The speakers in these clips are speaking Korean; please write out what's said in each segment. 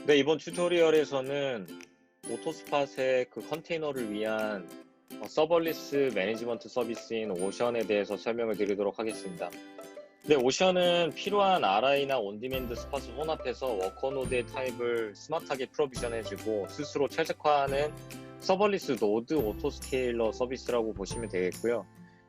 네, 이번 튜토리얼에서는 오토스팟의 그 컨테이너를 위한 서버리스 매니지먼트 서비스인 오션에 대해서 설명을 드리도록 하겠습니다. 네, 오션은 필요한 RI나 온디맨드 스팟을 혼합해서 워커노드의 타입을 스마트하게 프로비전해주고 스스로 최적화하는 서버리스 노드 오토스케일러 서비스라고 보시면 되겠고요.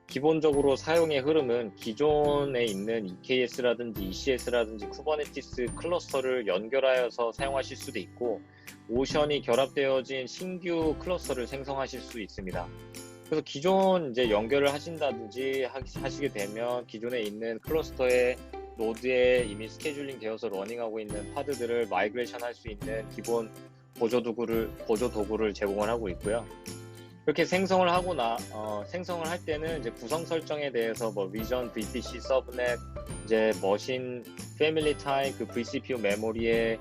기본적으로 사용의 흐름은 기존에 있는 EKS라든지 ECS라든지 쿠버네티스 클러스터를 연결하여서 사용하실 수도 있고, 오션이 결합되어진 신규 클러스터를 생성하실 수 있습니다. 그래서 기존 이제 연결을 하신다든지 하시게 되면 기존에 있는 클러스터의 노드에 이미 스케줄링 되어서 러닝하고 있는 파드들을 마이그레이션 할 수 있는 기본 보조 도구를 제공을 하고 있고요. 이렇게 생성을 할 때는 이제 구성 설정에 대해서 리전, VPC, 서브넷, 이제 머신, 패밀리 타입, 그 vCPU 메모리의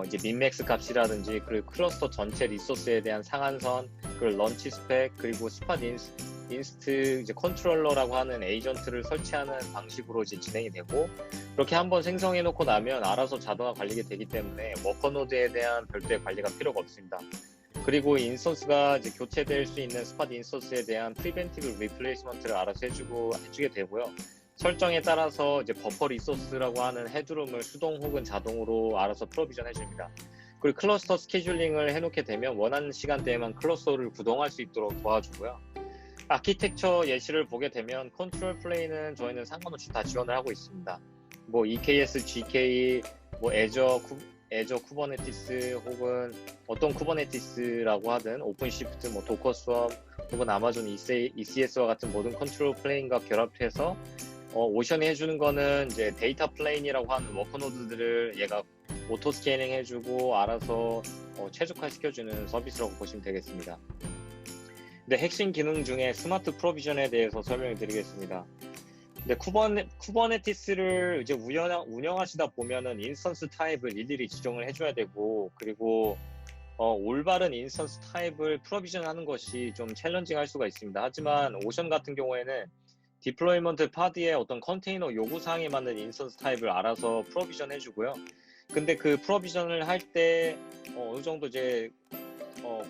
이제 민맥스 값이라든지, 그리고 클러스터 전체 리소스에 대한 상한선, 그리고 런치 스펙, 그리고 스팟 인스트 이제 컨트롤러라고 하는 에이전트를 설치하는 방식으로 이제 진행이 되고, 그렇게 한번 생성해 놓고 나면 알아서 자동화 관리가 되기 때문에 워커노드에 대한 별도의 관리가 필요가 없습니다. 그리고 인스턴스가 이제 교체될 수 있는 스팟 인스턴스에 대한 프리벤티브 리플레이스먼트를 알아서 해주게 되고요. 설정에 따라서 이제 버퍼 리소스라고 하는 헤드룸을 수동 혹은 자동으로 알아서 프로비전 해줍니다. 그리고 클러스터 스케줄링을 해놓게 되면 원하는 시간대에만 클러스터를 구동할 수 있도록 도와주고요. 아키텍처 예시를 보게 되면 컨트롤 플레이는 저희는 상관없이 다 지원을 하고 있습니다. EKS, GK, 애저 쿠버네티스 혹은 어떤 쿠버네티스라고 하든 오픈시프트, 도커 스왑 혹은 아마존 ECS와 같은 모든 컨트롤 플레인과 결합해서 오션이 해주는 거는 이제 데이터 플레인이라고 하는 워커노드들을 얘가 오토 스케일링 해주고 알아서 최적화시켜주는 서비스라고 보시면 되겠습니다. 근데 핵심 기능 중에 스마트 프로비전에 대해서 설명을 드리겠습니다. 근데 쿠버네티스를 이제 운영하시다 보면은 인스턴스 타입을 일일이 지정을 해줘야 되고, 그리고 올바른 인스턴스 타입을 프로비전하는 것이 좀 챌린징할 수가 있습니다. 하지만 오션 같은 경우에는 디플로이먼트 파드의 어떤 컨테이너 요구사항에 맞는 인스턴스 타입을 알아서 프로비전 해주고요. 근데 그 프로비전을 할 때 어느 정도 이제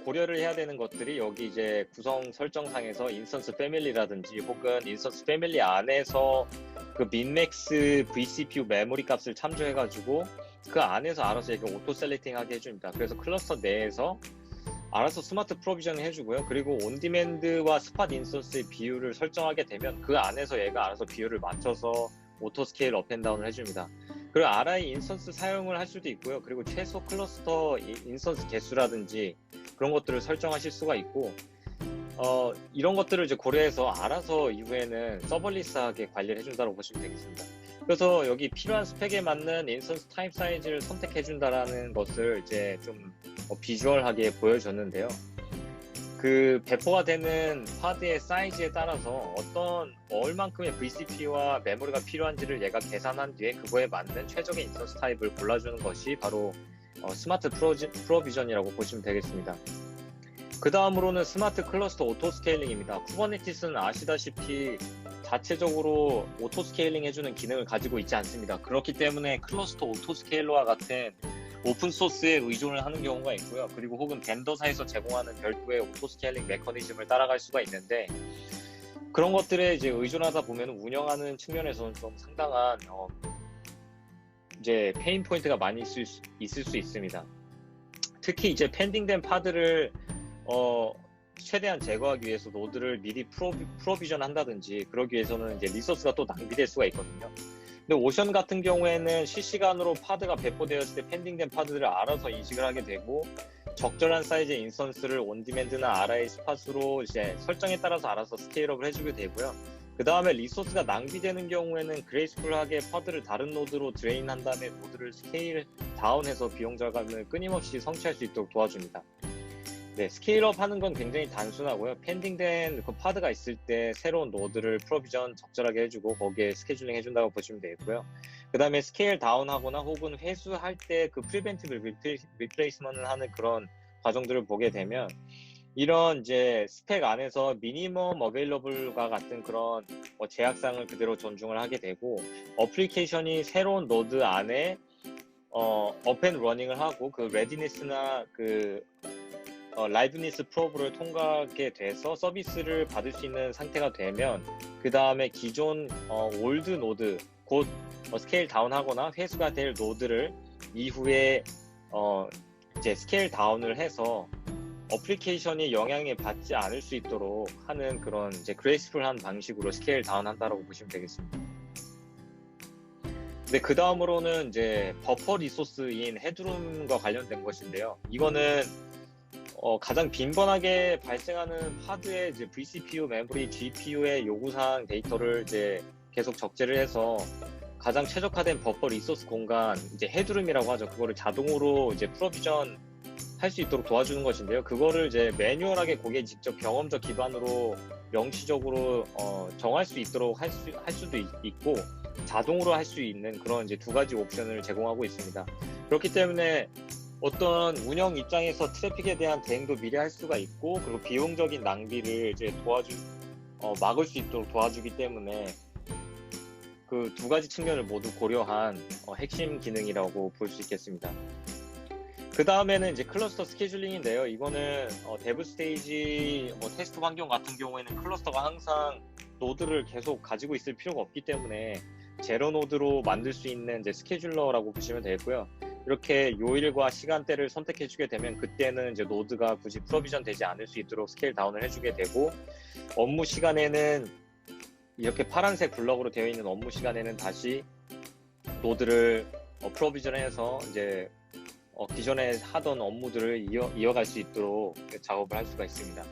고려를 해야 되는 것들이 여기 이제 구성 설정상에서 인스턴스 패밀리라든지 혹은 인스턴스 패밀리 안에서 그 민맥스 vCPU 메모리 값을 참조해가지고 그 안에서 알아서 이렇게 오토 셀렉팅 하게 해줍니다. 그래서 클러스터 내에서 알아서 스마트 프로비전 해주고요. 그리고 온디맨드와 스팟 인스턴스의 비율을 설정하게 되면 그 안에서 얘가 알아서 비율을 맞춰서 오토 스케일 업 앤 다운을 해줍니다. 그리고 RI 인스턴스 사용을 할 수도 있고요. 그리고 최소 클러스터 인스턴스 개수라든지 그런 것들을 설정하실 수가 있고, 이런 것들을 이제 고려해서 알아서 이후에는 서버리스하게 관리를 해준다고 보시면 되겠습니다. 그래서 여기 필요한 스펙에 맞는 인스턴스 타입 사이즈를 선택해준다라는 것을 이제 좀 비주얼하게 보여줬는데요. 그 배포가 되는 파드의 사이즈에 따라서 얼만큼의 vCPU와 메모리가 필요한지를 얘가 계산한 뒤에 그거에 맞는 최적의 인스턴스 타입을 골라주는 것이 바로 스마트 프로비전이라고 보시면 되겠습니다. 그 다음으로는 스마트 클러스터 오토 스케일링입니다. 쿠버네티스는 아시다시피 자체적으로 오토 스케일링 해주는 기능을 가지고 있지 않습니다. 그렇기 때문에 클러스터 오토 스케일러와 같은 오픈소스에 의존을 하는 경우가 있고요. 그리고 혹은 벤더사에서 제공하는 별도의 오토 스케일링 메커니즘을 따라갈 수가 있는데, 그런 것들에 이제 의존하다 보면 운영하는 측면에서는 좀 상당한 이제 페인 포인트가 많이 있을 수 있습니다. 특히 이제 펜딩된 파드를 최대한 제거하기 위해서 노드를 미리 프로비전 한다든지 그러기 위해서는 이제 리소스가 또 낭비될 수가 있거든요. 근데 오션 같은 경우에는 실시간으로 파드가 배포되었을 때 펜딩된 파드들을 알아서 인식을 하게 되고, 적절한 사이즈의 인스턴스를 온디맨드나 RI 스팟으로 이제 설정에 따라서 알아서 스케일업을 해주게 되고요. 그 다음에 리소스가 낭비되는 경우에는 그레이스풀하게 파드를 다른 노드로 드레인한 다음에 노드를 스케일 다운해서 비용 절감을 끊임없이 성취할 수 있도록 도와줍니다. 네, 스케일업 하는 건 굉장히 단순하고요. 펜딩된 그 파드가 있을 때 새로운 노드를 프로비전 적절하게 해주고 거기에 스케줄링 해준다고 보시면 되겠고요. 그 다음에 스케일 다운하거나 혹은 회수할 때 그 프리벤티브 리플레이스먼트 하는 그런 과정들을 보게 되면 이런 이제 스펙 안에서 미니멈 어베일러블과 같은 그런 제약사항을 그대로 존중을 하게 되고, 어플리케이션이 새로운 노드 안에 업앤 러닝을 하고 그 레디니스나 라이브니스 프로브를 통과하게 돼서 서비스를 받을 수 있는 상태가 되면 그 다음에 기존 올드 노드 곧 스케일 다운하거나 회수가 될 노드를 이후에 이제 스케일 다운을 해서 어플리케이션이 영향을 받지 않을 수 있도록 하는 그런 이제 그레이스풀한 방식으로 스케일 다운한다라고 보시면 되겠습니다. 네, 그 다음으로는 이제 버퍼 리소스인 헤드룸과 관련된 것인데요. 이거는 가장 빈번하게 발생하는 하드의 이제 vCPU, 메모리, GPU의 요구사항 데이터를 이제 계속 적재를 해서 가장 최적화된 버퍼 리소스 공간, 이제 헤드룸이라고 하죠. 그거를 자동으로 이제 프로비전 할 수 있도록 도와주는 것인데요. 그거를 이제 매뉴얼하게 고객이 직접 경험적 기반으로 명시적으로 정할 수 있도록 할 수도 있고 자동으로 할 수 있는 그런 이제 두 가지 옵션을 제공하고 있습니다. 그렇기 때문에 어떤 운영 입장에서 트래픽에 대한 대응도 미리 할 수가 있고 그리고 비용적인 낭비를 이제 막을 수 있도록 도와주기 때문에 그 두 가지 측면을 모두 고려한 핵심 기능이라고 볼 수 있겠습니다. 그 다음에는 이제 클러스터 스케줄링인데요. 이거는 데브 스테이지 테스트 환경 같은 경우에는 클러스터가 항상 노드를 계속 가지고 있을 필요가 없기 때문에 제로 노드로 만들 수 있는 이제 스케줄러라고 보시면 되겠고요. 이렇게 요일과 시간대를 선택해주게 되면 그때는 이제 노드가 굳이 프로비전 되지 않을 수 있도록 스케일 다운을 해주게 되고 업무 시간에는 이렇게 파란색 블럭으로 되어 있는 업무 시간에는 다시 노드를 프로비전해서 이제 기존에 하던 업무들을 이어갈 수 있도록 작업을 할 수가 있습니다.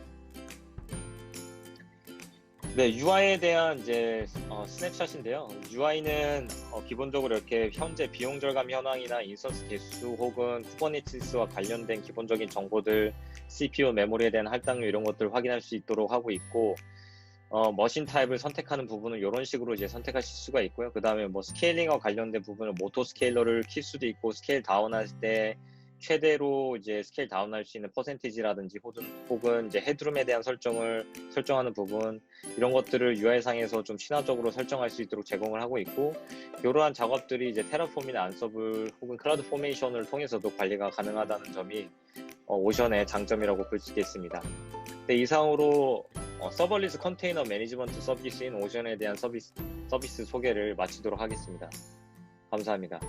네, UI에 대한 이제 스냅샷인데요. UI는 기본적으로 이렇게 현재 비용 절감 현황이나 인스턴스 개수 혹은 쿠버네티스와 관련된 기본적인 정보들, CPU, 메모리에 대한 할당률 이런 것들을 확인할 수 있도록 하고 있고 머신 타입을 선택하는 부분은 이런 식으로 이제 선택하실 수가 있고요. 그 다음에 뭐 스케일링과 관련된 부분은 모토 스케일러를 킬 수도 있고 스케일 다운할 때 최대로 이제 스케일 다운할 수 있는 퍼센티지라든지 혹은 이제 헤드룸에 대한 설정하는 부분 이런 것들을 UI상에서 좀 친화적으로 설정할 수 있도록 제공을 하고 있고 이러한 작업들이 이제 테라폼이나 안서블 혹은 클라우드 포메이션을 통해서도 관리가 가능하다는 점이 오션의 장점이라고 볼 수 있겠습니다. 네, 이상으로 서버리스 컨테이너 매니지먼트 서비스인 오션에 대한 서비스 소개를 마치도록 하겠습니다. 감사합니다.